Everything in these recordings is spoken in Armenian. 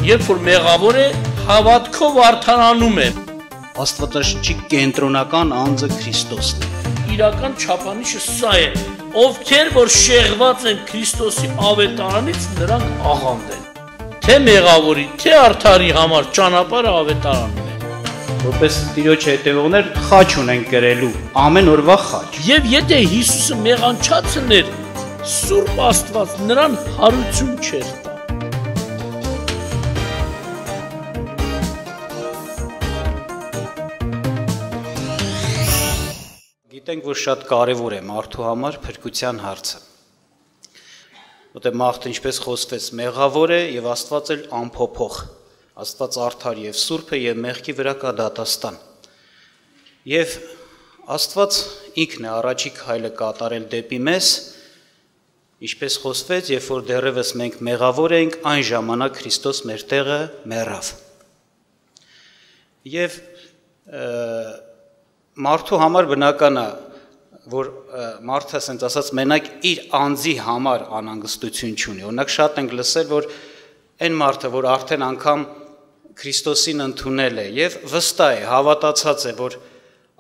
երբ որ մեղավոր է, հավատքով արդարանում է։ Աստվածաշնչի կենտրոնական անձը Քրիստոսն է։ Իրական չափանիշը սա է, ովքեր որ շեղված են Քրիստոսի ավետարանից, նրանք աղանդ են։ Թե մեղավորի, թե արդարի համար ճանապարհը ավետարանում է։ Որպես Տիրոջ հետևողներ խաչ ունենք կրելու, ամեն օրվա խաչ։ Եվ եթե Հիսուսը մեղանչացներ, Սուրբ Աստված նրան հարություն չէր տա։ Գիտենք, որ շատ կարևոր է մարդու համար փրկության հարցը։ Որտեղ մարդը ինչպես խոսվեց մեղավոր է եւ Աստված էլ անփոփոխ։ Աստված արդար եւ սուրբ է եւ մեղքի վրա կա դատաստան։ Եվ Աստված ինքն է առաջի քայլը կատարել դեպի մեզ, ինչպես խոսվեց, երբ որ դեռևս մենք մեղավոր էինք, այն ժամանակ Քրիստոս մեր տեղը մեռավ։ Եվ մարդու համար բնական է, որ մարդը ասենց ասած մենակ իր անձի համար անհանգստություն չունի։ Օրինակ շատ ենք լսել, որ այն մարդը, որ արդեն անգամ Քրիստոսին ընդունել է եւ վստահ է, հավատացած է, որ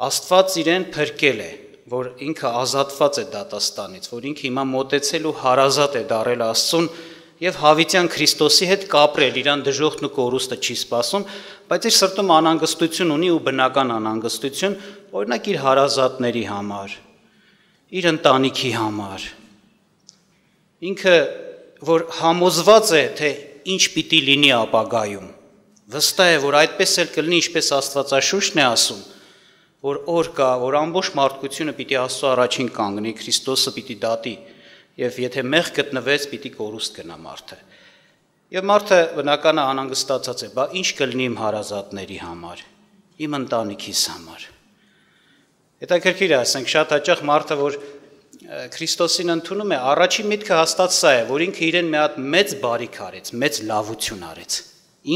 Աստված իրեն փրկել է, որ ինքը ազատված է դատաստանից, որ ինքը հիմա մոտեցել ու հարազատ է դարել Աստծուն եւ հավիտյան Քրիստոսի հետ կապրել, իրան դժոխքն ու կորուստը չի սպասում, բայց իր սրտում անհանգստություն ունի ու բնական անհանգստություն, օրինակ իր հարազատների համար, իր ընտանիքի համար։ Ինքը որ համոզված է, թե ինչ պիտի լինի ապագայում, վստահ է, որ այդպես էլ կլինի, ինչպես Աստվածաշունչն է ասում, որ օր կա, որ ամբողջ մարդկությունը պիտի Աստծո առաջին կանգնի, Քրիստոսը պիտի դատի, եւ եթե մեղ գտնվեց, պիտի կորուստ գնա մարդը։ Եվ մարդը բնական է անհանգստացած է, բա ինչ կլինի իմ հարազատների համար, իմ ընտանիքիս համար։ Հետաքրքիր է, ասենք շատ հաճախ մարդը, որ Քրիստոսին ընդունում է, առաջին միտքը հաստատ սա է, որ ինքը իրեն մի հատ մեծ բարիք արեց, մեծ լավություն արեց,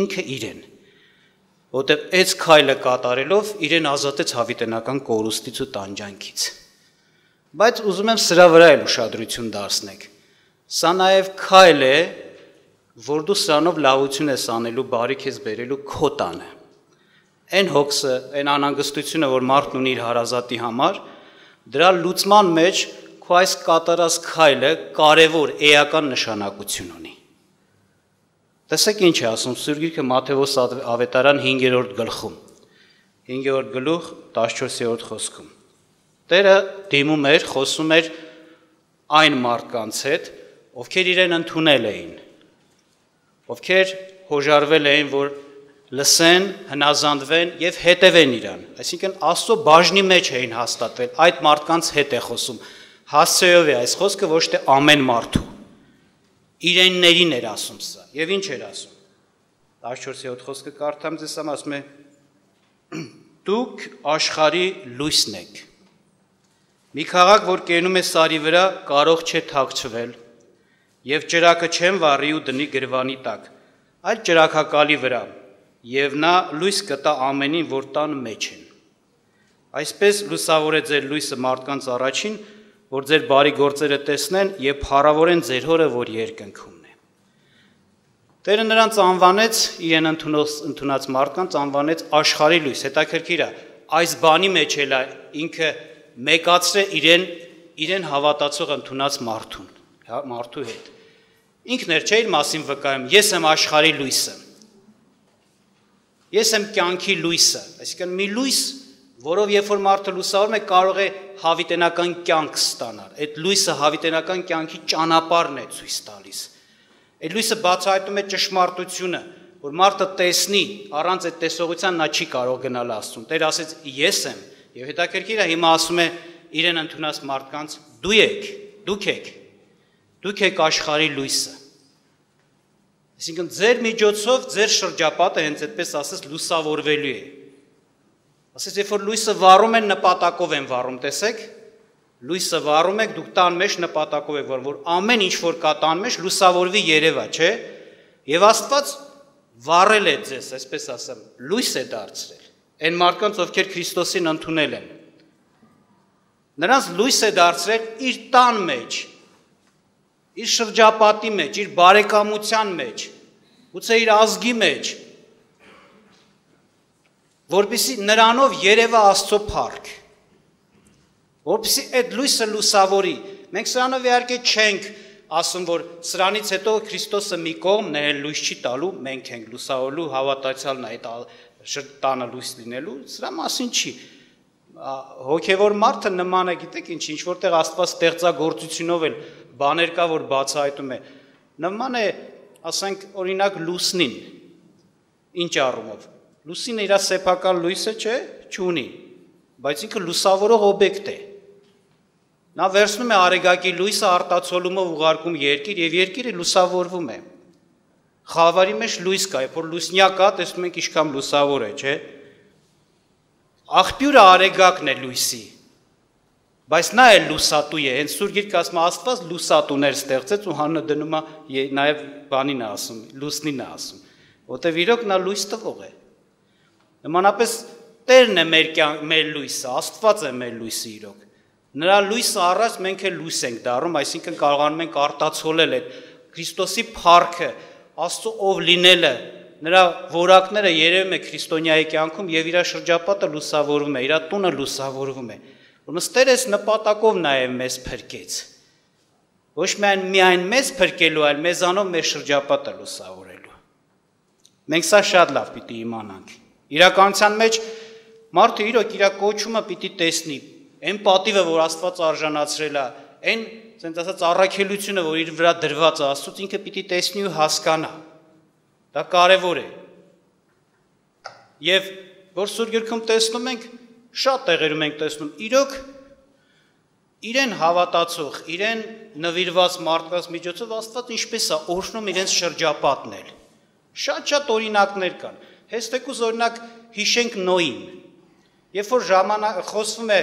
ինքը իրեն, որտեղ այս քայլը կատարելով իրեն ազատեց հավիտենական կորուստից ու տանջանքից։ Բայց ուզում եմ սրա վրա էլ ուշադրություն դարձնեք։ Սա նաև քայլ է, որ դու սրանով լավություն ես անելու, բարիք ես բերելու քո տանը։ Այն հոգսը, այն անհանգստությունը, որ մարդն ունի իր հարազատի համար, դրա լուծման մեջ քո այս կատարած քայլը կարևոր էական նշանակություն ունի։ Տեսեք ինչ է ասում Սուրբ Գիրքը Մատթեոս ավետարան 5-րդ գլխում, 5-րդ գլուխ 14-րդ խոսքում։ Տերը դիմում էր, խոսում էր այն մարդկանց հետ, ովքեր իրեն ընդունել էին, ովքեր հոժարվել էին, որ լսեն, հնազանդվեն եւ հետևեն իրան, այսինքն Աստծո բաժնի մեջ էին հաստատվել, այդ մարդկանց հետ է խոսում, հասցեով է այս խոսքը ոչ թե ամեն մարդու, իրեններին էր ասում սա, եւ ինչ էր ասում, 14-րդ խոսքը կարդամ ձեզ համար, ասում է, դուք աշխարհի լույսն եք, մի քաղաք, որ կենում է սարի վրա, կարող չէ թաքցվել, եւ ճրակը չեն վառի ու դնի գրվանի տակ, այլ ճրակակալի վրա, եւ նա լույս կտա ամենին, որ տան մեջ են։ Այսպես լուսավորե ձեր լույսը մարդկանց առաջին, որ ձեր բարի գործերը տեսնեն եւ փառավորեն ձեր Հորը, որ երկնքում է։ Տերը նրանց անվանեց, իրեն ընդունած մարդկանց անվանեց աշխարհի լույս, հետաքրքիր է, այս բանի մեջ էլ է ինքը մեկացրել իրեն հավատացող ընդունած մարդու հետ։ Ինքն էր չէ իր մասին վկայում, ես եմ աշխարհի լույսը։ Ես եմ կյանքի լույսը, այսինքն մի լույս, որով երբ որ մարդը լուսավորում է, կարող է հավիտենական կյանք ստանալ։ Այդ լույսը հավիտենական կյանքի ճանապարհն է ցույց տալիս։ Այդ լույսը բացահայտում է ճշմարտությունը, որ մարդը տեսնի, առանց այդ տեսողության նա չի կարող գնալ Աստծուն։ Տեր ասեց՝ ես եմ, եւ հետաքրքիր է, հիմա ասում է իրեն ընդունած մարդկանց՝ դուք եք աշխարհի լույսը։ Այսինքն ձեր միջոցով ձեր շրջապատը հենց այդպես ասես լուսավորվելու է։ Ասես երբ որ լույսը վառում են, նպատակով են վառում, տեսեք։ Լույսը վառում եք, դուք տան մեջ նպատակով եք վառում, որ ամեն ինչ որ կա տան մեջ լուսավորվի երևա, չէ՞։ Եվ Աստված վառել է ձեզ, այսպես ասեմ, լույս է դարձրել։ Այն մարդկանց, ովքեր Քրիստոսին ընդունել են։ Նրանց լույս է դարձրել իր տան մեջ, իր շրջապատի մեջ, իր բարեկամության մեջ, գուցե իր ազգի մեջ, որպեսզի նրանով երևա Աստծո փառք, որպեսզի այդ լույսը լուսավորի։ Մենք սրանով իհարկե չենք ասում, որ սրանից հետո Քրիստոսը մի կողմ ներել լույս չի տալու, մենք ենք լուսավորելու, հավատացյալն այդ շտանը լույս լինելու, սրա մասին չի։ Հոգևոր մարդը նման է, գիտեք ինչ, ինչ որտեղ Աստված ստեղծագործությունով էլ բաներ կա, որ բացահայտում է։ Նման է, ասենք, օրինակ լուսնին, ինչ առումով։ Լուսինը իր սեփական լույսը չունի, բայց ինքը լուսավորող օբյեկտ է։ Նա վերցնում է արեգակի լույսը արտացոլումով ուղարկում երկիր եւ երկիրը լուսավորվում է։ Խավարի մեջ լույս կա, որ լուսնյա կա, տեսնում ենք ինչքան լուսավոր է, չէ՞։ Աղբյուրը արեգակն է լույսի, բայց նա էլ լուսատու է, հենց Սուրբ Գիրքը ասում է Աստված լուսատուներ ստեղծեց ու հանը դնում է նաև բանին է ասում, լուսնին է ասում, որտեղ իրոք նա լույս տվող է։ Նմանապես Տերն է մեր լույսը, Աստված է մեր լույսը իրոք։ Նրա լույսը առած մենք էլ լույս ենք դառնում, այսինքն կարողանում ենք արտացոլել այդ Քրիստոսի փառքը, Աստծո ով լինելը, նրա որակները երևում է քրիստոնյայի կյանքում եւ իր շրջապատը լուսավորվում է, իր տունը լուսավորվում է։ Ուրեմն Տերը այս նպատակով նաեւ մեզ փրկեց։ Ոչ միայն մեզ փրկելու, այլ մեզանով մեր շրջապատը լուսավորելու։ Մենք սա շատ լավ պիտի իմանանք։ Իրականության մեջ մարդը իրոք իր կոչումը պիտի տեսնի, այն պատիվը, որ Աստված արժանացրել է, այն, ասենք ասած, առաքելությունը, որ իր վրա դրված է Աստծուց, ինքը պիտի տեսնի ու հասկանա։ Դա կարևոր է։ Եվ որ Սուրբ Գրքում տեսնում ենք, շատ տեղերում ենք տեսնում, իրոք իրեն հավատացող, իրեն նվիրված մարդկանց միջոցով Աստված ինչպես է օրհնում իրենց շրջապատն էլ։ Շատ օրինակներ կան։ Հեստեկուս օրինակ հիշենք Նոյին։ Երբ որ խոսվում է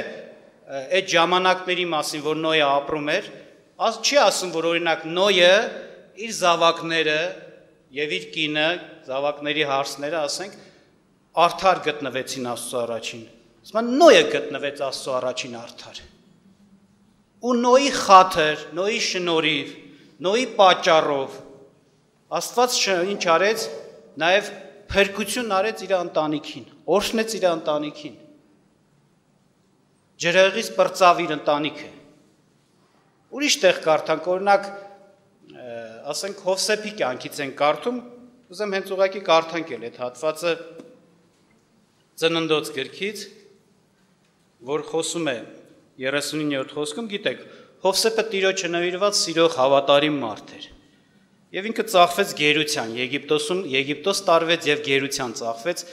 այդ ժամանակների մասին, որ Նոյը ապրում էր, չի ասում, որ օրինակ Նոյը իր զավակները եւ իր կինը, զավակների հարսները, ասենք, արդար գտնվեցին Աստծո առաջին։ Ասում Նոյը գտնվեց Աստծո առաջին արդար։ Ու Նոյի խաթր, Նոյի շնորհիվ, Նոյի պատճառով Աստված ինչ արեց, նաեւ փրկություն արեց իր ընտանիքին, օրհնեց իր ընտանիքին։ Ջրեղից բրծավ իր ընտանիքը։ Ուրիշ տեղ կարդանք, օրինակ, ասենք Հովսեփի կյանքից են կարդում, ուզեմ հենց ուղղակի կարդանք էլ այդ հատվածը Ծննդոց գրքից, որ խոսում է 39-րդ խոսքում, գիտեք, Հովսեփը Տիրոջը նվիրված սիրող հավատարիմ մարդ էր։ Եվ ինքը ծախվեց գերության, Եգիպտոս տարվեց եւ գերության ծախվեց,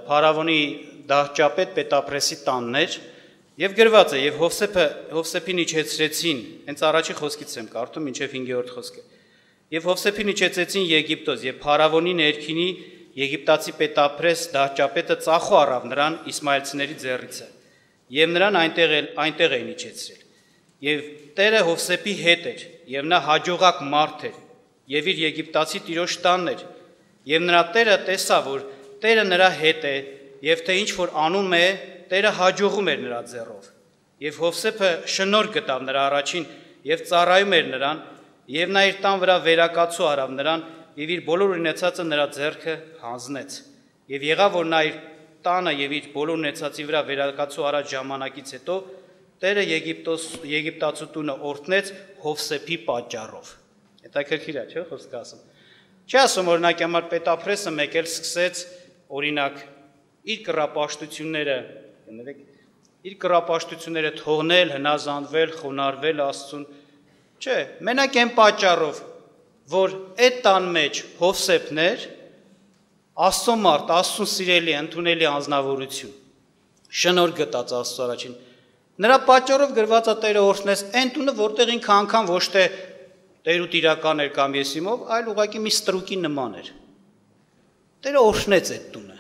Փարավոնի դահճապետ Պետապրեսի տանն էր, եւ գրված է, եւ Հովսեփին իջեցրեցին, հենց առաջի խոսքից եմ կարդում, մինչեւ 5-րդ խոսքը։ Եւ Հովսեփին իջեցրեցին Եգիպտոս, եւ Փարավոնի ներքինի Եգիպտացի Պետապրես դահճապետը ծախու առավ նրան Իսմայելցիների ձեռիցը, եւ նրան այնտեղ էին իջեցրել։ Եվ Տերը Հովսեփի հետ էր, եւ նա հաջողակ մարդ էր, եւ իր եգիպտացի տիրոջ տանն էր, եւ նրա Տերը տեսա, որ Տերը նրա հետ է, եւ թե ինչ որ անում է, Տերը հաջողում էր նրա ձեռով։ Եվ Հովսեփը շնորհ գտավ նրա առաջին եւ ծառայում էր նրան, եւ նա իր տան վրա վերակացու արավ նրան, եւ իր բոլոր ունեցածը նրա ձեռքը հանձնեց։ Եվ եղավ, որ նա իր տանը եւ իր բոլոր ունեցածի վրա վերակացու արած ժամանակից հետո Տերը Եգիպտացու տունը օրհնեց Հովսեփի պատճառով։ Հետաքրքիր է, չէ՞, խոսքը ասում։ Չի ասում օրինակ համար Պետապրեսը մեկ էլ սկսեց օրինակ իր կռապաշտությունները, իր կռապաշտությունները թողնել, հնազանդվել, խոնարհվել Աստծուն։ Չէ, մենակ այն պատճառով, որ այդ տան մեջ Հովսեփն էր, Աստծո մարդ, Աստծուն սիրելի, ընդունելի անձնավորություն։ Շնորհ գտած Աստծո առաջին։ Նրա պատճառով գրված է Տերը օրհնեց այն տունը, որտեղ ինքը անգամ ոչ թե Տեր ու տիրական էր կամ եսիմով, այլ ուղղակի մի ստրուկի նման էր։ Տերը օրհնեց այդ տունը։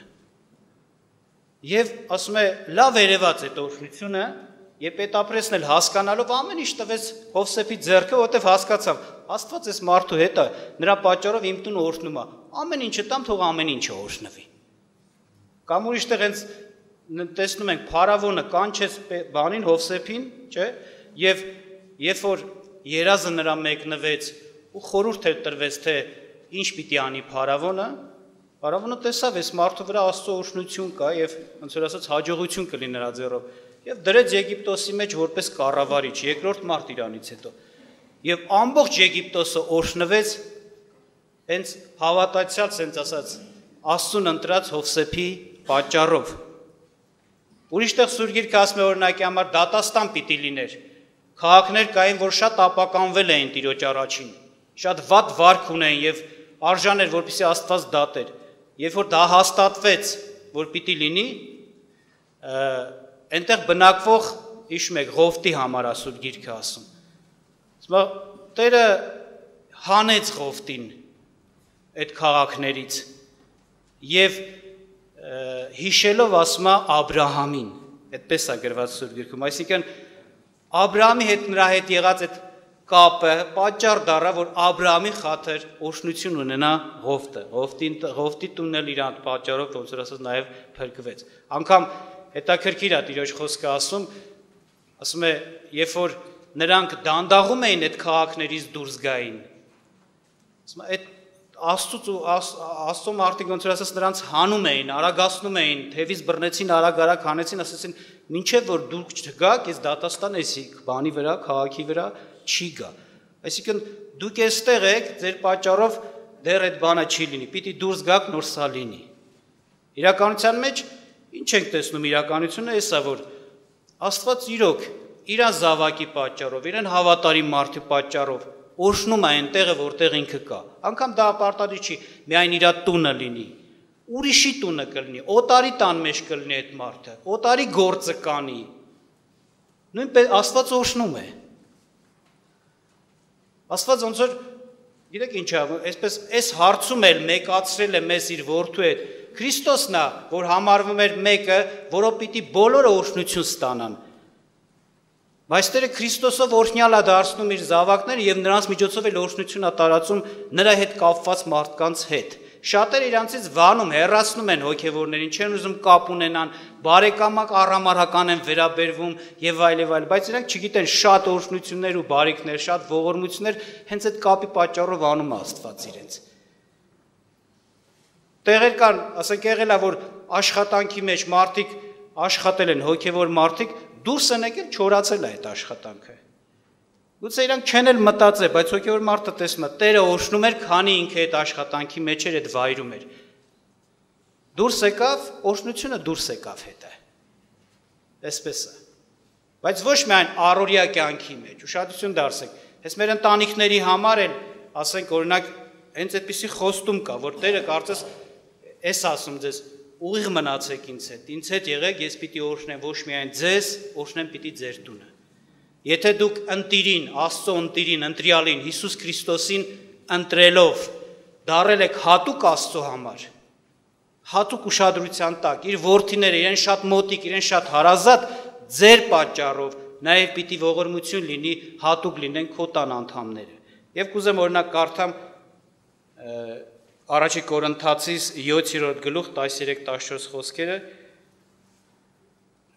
Եվ ասում է, լավ երևաց այդ օրհնությունը, եւ Պետապրեսն էլ հասկանալով ամեն ինչ տվեց Հովսեփի ձեռքը, որտեվ հասկացավ, Աստված էս մարդու հետ է, նրա պատճառով իմ տունը օրհնում է։ Ամեն ինչը տամ, թող ամեն ինչը օրհնվի։ Կամ ուրիշտեղ հենց տեսնում ենք Փարավոնը կանչեց բանին Հովսեփին, չէ՞, եւ երբ որ երազը նրա մեկնվեց ու խորհուրդ էր տրվեց, թե ինչ պիտի անի փարավոնը, փարավոնը տեսավ, այս մարդու վրա Աստծո օրհնություն կա եւ ոնց որ ասած հաջողություն կլինի նրա ձեռով եւ դրեց Եգիպտոսի մեջ որպես կառավարիչ, երկրորդ մարդ իրանից հետո։ Եվ ամբողջ Եգիպտոսը օրհնվեց հենց հավատացյալ, ասենց ասած, Աստծուն ընտրած Հովսեփի պատճառով։ Ուրիշտեղ Սուրբ Գիրքը ասում է օրինակի համար դատաստան պիտի լիներ։ Քաղաքներ կային, որ շատ ապականվել էին Տիրոջ առաջին, շատ վատ վարք ունեին եւ արժան էր, որպեսզի Աստված դատեր։ Երբ որ դա հաստատվեց, որ պիտի լինի, այնտեղ բնակվող հիշում եք Ղովտի համար Սուրբ Գիրքը ասում։ Հիմա Տերը հանեց Ղովտին այդ քաղաքներից եւ հիշելով ասում է Աբրահամին, այդպես է գրված Սուրբ Գիրքում, այսինքն Աբրահամի հետ նրա հետ եղած այդ կապը պատճառ դառա, որ Աբրահամի խաթր օրհնություն ունենա Ղովտը, Ղովտի տունն էլ իրանց պատճառով ոնց որ ասած նաև փրկվեց։ Անկամ հետաքրքիր է Տիրոջ խոսքը ասում է, երբ որ նրանք դանդաղում էին այդ քաղաքներից դուրս գային, ասում է այդ Աստծո մարդիկ ոնց որ ասած նրանց հանում էին, արագացնում էին, թևից բռնեցին, արագ հանեցին, ասեցին, մինչև որ դուք չգաք, ես դատաստան էսի բանի վրա, քաղաքի վրա չի գա։ Այսինքն դուք էստեղ եք, ձեր պատճառով դեռ այդ բանը չի լինի, պիտի դուրս գաք, նոր սա լինի։ Իրականության մեջ ինչ ենք տեսնում իրականությունը, էսա որ Աստված իրոք իր զավակի պատճառով, իրեն հավատարիմ մարդի պատճառով օրհնում է այն տեղը, որտեղ ինքը կա։ Անկամ դա պարտադիր չի, միայն իր տունը լինի, ուրիշի տունը կլինի, օտարի տան մեջ կլինի այդ մարդը, օտարի գործը կանի։ Նույնպես Աստված օրհնում է։ Աստված ոնց որ գիտեք ինչ է, այսպես այս հարցում էլ մեկացրել է մեզ իր որդու հետ։ Քրիստոսն է, որ համարվում էր մեկը, որով պիտի բոլորը օրհնություն ստանան։ Բայց Տերը Քրիստոսով օրհնյալ է դարձնում իր զավակները եւ նրանց միջոցով էլ օրհնություն է տարածում նրա հետ կապված մարդկանց հետ։ Շատերը իրանցից վանում, հեռացնում են հոգևորներին, չեն ուզում կապ ունենան, բարեկամակ առամարական են վերաբերվում եւ այլ, բայց իրանք չգիտեն շատ օրհնություններ ու բարիքներ, շատ ողորմություններ հենց այդ կապի պատճառով անում է Աստված իրենց։ Տեղեր կան, ասենք եղել է, որ աշխատանքի մեջ մարդիկ աշխատել են, հոգևոր մարդիկ դուրս են եկել, չորացել է այդ աշխատանքը։ Գուցե իրանք չեն էլ մտածել, բայց հոգևոր մարդը տեսնում է, Տերը օրհնում էր, քանի ինքը այդ աշխատանքի մեջ էր, այդ վայրում էր։ Դուրս եկավ, օրհնությունը դուրս եկավ հետը։ Այսպես է։ Բայց ոչ միայն առօրյա կյանքի մեջ, ուշադրություն դարձեք։ Հենց մեր ընտանիքների համար էլ, ասենք օրինակ, հենց այդպիսի խոստում կա, որ Տերը կարծես էս ասում ձեզ, ուղիղ մնացեք ինձ հետ եղեք, ես պիտի օրհնեմ ոչ միայն ձեզ, օրհնեմ պիտի ձեր տունը։ Եթե դուք ընտիրին, Աստծո ընտիրին, ընտրյալին, Հիսուս Քրիստոսին ընտրելով դառել եք հատուկ Աստծո համար, հատուկ ուշադրության տակ, իր որդիները իրեն շատ մոտիկ, իրեն շատ հարազատ, ձեր պատճառով նաև պիտի ողորմություն լինի, հատուկ լինեն քո տան անդամները։ Եվ կուզեմ օրինակ կարդամ Առաջի Կորինթացիս 7-րդ գլուխ 13-14 խոսքերը,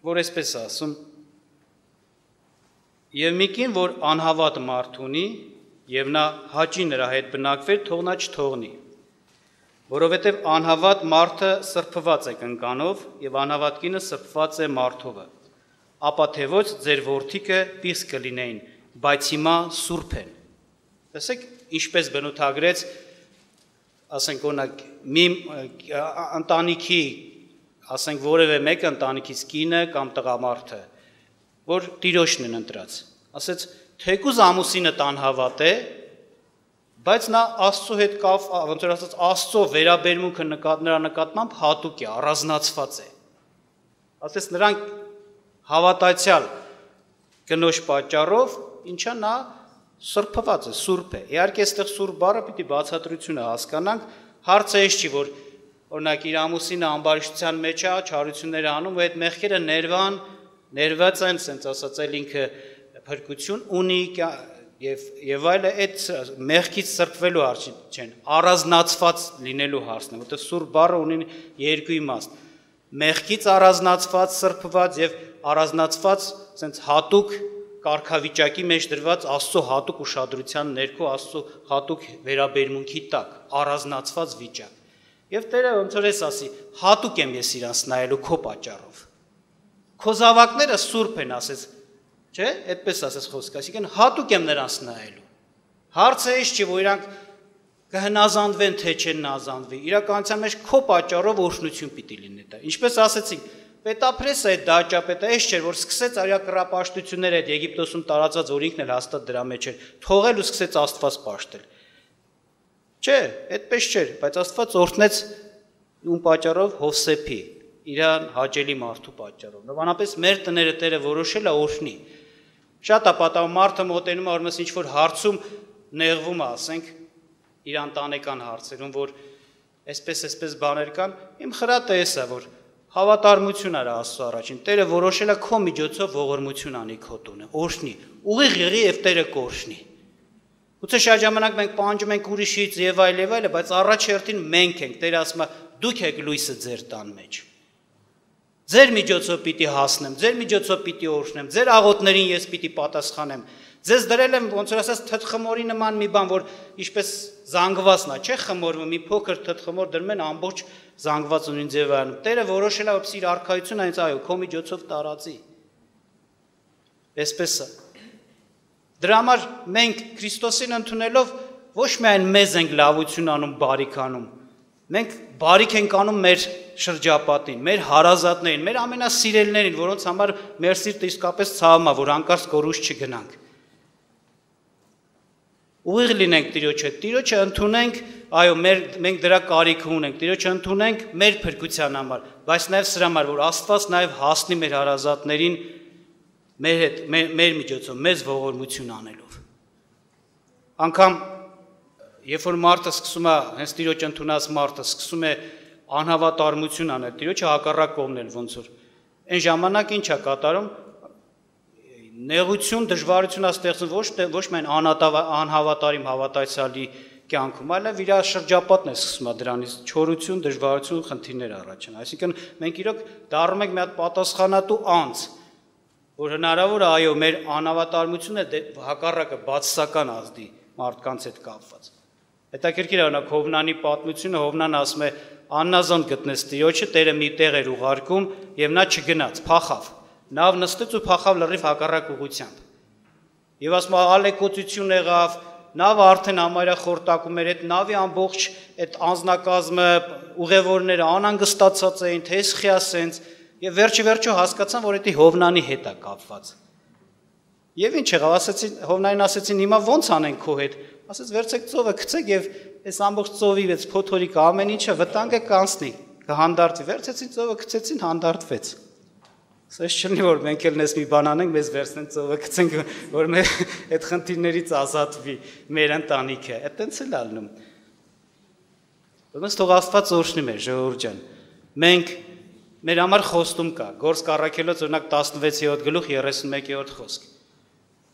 որ այսպես ասում. Եվ մի կին, որ անհավատ մարդ ունի, եւ նա հաճի նրա հետ բնակվեր, թող նա չթողնի, որովհետև անհավատ մարդը սրբված է կնկանով, եւ անհավատ կինը սրբված է մարդովը, ապա թե ոչ ձեր որդիկը պիղծ կլինեին, բայց հիմա սուրբ են։ Տեսեք, ինչպես բնութագրեց, ասենք օրինակ մի ընտանիքի, ասենք որևէ մեկ ընտանիքից կինը կամ տղամարդը, որ Տիրոջն են ընտրած, ասեց, թեկուզ ամուսինը անհավատ է, բայց նա Աստծո հետ կապ, ոնց որ ասած, Աստծո վերաբերմունքը նրա նկատմամբ հատուկ է, առանձնացված է։ Ասես նրանք հավատացյալ կնոջ պատճառով, ինչա նա սրբված է, սուրբ է։ Իհարկե այստեղ սուրբ բառը պիտի բացատրությունը հասկանանք, հարցը էս չի, որ օրինակ իր ամուսինը ամբարիշտության մեջ է, չարություններ անում, ու այդ մեղքերը ներված են, ասենց ասածել ինքը փրկություն ունի եւ այլը, այդ մեղքից սրբվելու հարցը չեն, առանձնացված լինելու հարցն է, որտեղ սուրբ բառը ունի երկու իմաստ։ Մեղքից առանձնացված, սրբված եւ առանձնացված, ասենց հատուկ կարգավիճակի մեջ դրված Աստծո հատուկ ուշադրության ներքո, Աստծո հատուկ վերաբերմունքի տակ, առանձնացված վիճակ։ Եվ Տերը ոնց որ ես ասի, հատուկ եմ ես իրանց նայելու քո պատճառով։ Քո զավակները սուրբ են, ասես, չէ՞, այդպես ասես խոսքը, այսինքն հատուկ եմ նրանց նայելու։ Հարցը էս չի, որ իրանք կհնազանդվեն, թե չեն նազանդվի։ Իրականության մեջ քո պատճառով օրհնություն պիտի լինի դա։ Ինչպես ասեցինք, պետապրեսը այդ դաճապետը էս չէր, որ սկսեց արյակրապաշտությունները այդ Եգիպտոսում տարածած, որ ինքն էլ հաստատ դրա մեջ էր, թողել ու սկսեց Աստված պաշտել։ Չէ, այդպես չէր, բայց Աստված օրհնեց ում պատճառով Հովսեփի, իրան հաճելի մարդու պատճառով։ Նմանապես մեր տները Տերը որոշել է օրհնի։ Շատ է պատահում մարդը մոտենում է, որ ինչ որ հարցում նեղվում է, ասենք, իր ընտանեկան հարցերում, որ այսպես բաներ կան, իմ խրատը էս է, որ հավատարմություն արա Աստծո առաջին, Տերը որոշել է քո միջոցով ողորմություն անի քո տունը, օրհնի, ուղիղ եղի եւ Տերը կօրհնի։ Գուցե շատ ժամանակ մենք պահանջում ենք ուրիշից եւ այլ, բայց առաջ հերթին մենք ենք, Տերը ասում է, դուք եք լույսը ձեր տան մեջ։ Ձեր միջոցով պիտի հասնեմ, ձեր միջոցով պիտի օրհնեմ, ձեր աղոթներին ես պիտի պատասխանեմ։ Ձեզ դրել եմ, ոնց որ ասած, թթխմորի նման մի բան, որ ինչպես զանգվածն է, չէ՞ խմորվում, մի փոքր թթխմոր դրում են ամբողջ զանգված ունին ձևանում։ Տերը որոշել է, որ իր արքայությունը այնց այո, քո միջոցով տարածի։ Այսպես է։ Դրա համար մենք Քրիստոսին ընդունելով ոչ միայն մեզ ենք լավություն անում, բարիք անում, մենք բարիք ենք անում մեր շրջապատին, մեր հարազատներին, մեր ամենասիրելիներին, որոնց համար մեր սիրտը իսկապես ցավում է, որ անկարծ կորուս չգնանք։ Ուղիղ լինենք Տիրոջ հետ, Տիրոջը ընդունենք, այո, մենք դրա կարիք ունենք, Տիրոջը ընդունենք մեր փրկության համար, բայց նաև սրա համար, որ Աստված նաև հասնի մեր հարազատներին մեր հետ, մեր միջոցով, մեզ ողորմություն անելով։ Անկամ երբ որ մարդը սկսում է, հենց Տիրոջ ընդունած մարդը սկսում է անհավատարմություն անել, Տիրոջը հակառակ կողմն էլ ոնց որ այն ժամանակ ինչ է կատարում, նեղություն, դժվարություն է ստեղծում ոչ միայն անհավատարիմ հավատացյալի կյանքում, այլև իր շրջապատն է սկսում դրանից չորություն, դժվարություն, խնդիրներ առաջան։ Այսինքն մենք իրոք դառնում ենք մի հատ պատասխանատու անձ, որ հնարավոր է այո մեր անհավատարմությունը հակառակը բացասական ազդի մարդկանց հետ կապված։ Հետաքրքիր է օրինակ Հովնանի պատմությունը, Հովնան ասում է աննազան գտնեց Տիրոջը, Տերը մի տեղ էր ուղարկում եւ նա չգնաց, փախավ։ Նավ նստեց ու փախավ լրիվ հակառակ ուղղությամբ։ Եվ ասում է ալեկոծություն եղավ, նավը արդեն համարյա խորտակում էր, այդ նավի ամբողջ այդ անձնակազմը, ուղևորները անհանգստացած էին, թե սխիա սենց, եւ վերջը հասկացան, որ դա Հովնանի հետ է կապված։ Եվ ինչ եղավ, ասեցին Հովնանին ասեցին, հիմա ո՞նց անենք քո հետ։ Ասեց վերցեք ծովը գցեք եւ այս ամբողջ ծովի վեց փոթորիկ ամեն ինչը վտանգը կանցնի, կհանդարտվի։ Վերցեցին ծովը գցեցին, հանդարտվեց։ Սա չլինի որ մենք էլ նես մի բան անենք, մեզ վերցնեն ծովը գցենք, որ մեր այդ խնդիրներից ազատվի մեր ընտանիքը։ Այդտենց էլ ալնում։ Ոնց թող Աստված օրհնի մեր ժողովուրդ ջան։ Մենք մեր համար խոստում կա, Գործք առաքելոց օրինակ 16:31 խոսք։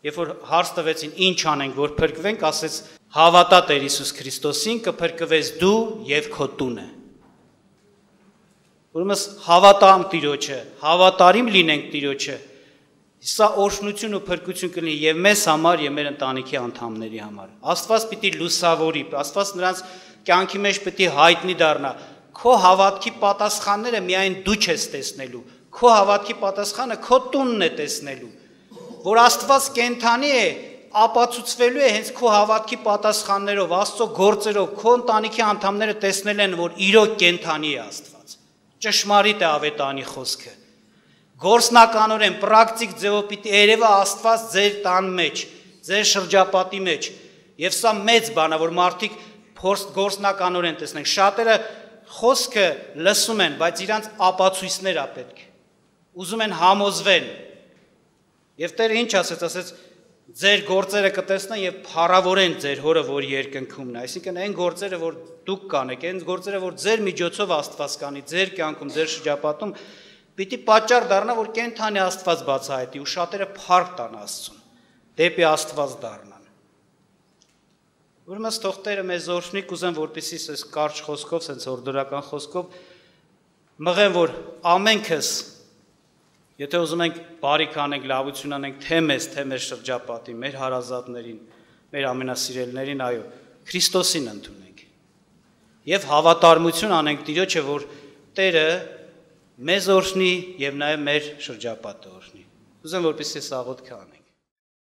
Երբ որ հարց տվեցին ինչ անենք, որ փրկվենք, ասեց հավատա Տեր Հիսուս Քրիստոսին, կփրկվես դու եւ քո տունը։ Ուրեմն հավատամ Տիրոջը, հավատարիմ լինենք Տիրոջը։ Սա օրհնություն ու փրկություն կլինի եւ մեզ համար եւ մեր ընտանիքի անդամների համար։ Աստված պիտի լուսավորի, Աստված նրանց կյանքի մեջ պիտի հայտնի դառնա։ Քո հավատքի պատասխանները միայն դու չես տեսնելու։ Քո հավատքի պատասխանը քո տունն է տեսնելու։ Որ Աստված կենթանի է, ապացուցվելու է հենց քո հավատքի պատասխաններով, Աստծո գործերով, քո ընտանիքի անդամները տեսնել են, որ իրոք կենթանի է Աստված։ Ճշմարիտ է ավետարանի խոսքը։ Գործնականորեն, պրակտիկ ձևով պիտի երևա Աստված ձեր տան մեջ, ձեր շրջապատի մեջ։ Եվ սա մեծ բան է, որ մարդիկ գործնականորեն տեսնեն։ Շատերը խոսքը լսում են, բայց իրանց ապացույցներ է պետք։ Ուզում են համոզվել։ Եվ Տերը ինչ ասեց, ձեր գործերը կտեսնեն եւ փառավորեն ձեր հորը, որ երկնքումն է։ Այսինքն այն գործերը, որ դուք կանեք, այն գործերը, որ ձեր միջոցով Աստված կանի, ձեր կյանքում, ձեր շրջապատում, պիտի պատճառ դառնա, որ կենթանի Աստված բացահայտի ու շատերը փառք տան Աստծուն, դեպի Աստված դառնան։ Ուրեմն թող Տերը մեզ օրհնի, կուզեմ, որպեսզի այս կարճ խոսքով, sense օրդորական խոսքով մղեմ, որ ամենքս Եթե ուզում ենք բարիք անենք, լավություն անենք թե մեզ, թե մեր շրջապատին, մեր հարազատներին, մեր ամենասիրելիներին, այո, Քրիստոսին ընդունենք։ Եվ հավատարմություն անենք Տիրոջը, որ Տերը մեզ օրհնի եւ նաեւ մեր շրջապատը օրհնի։ Ուզեմ որպեսզի սաղոթք անենք։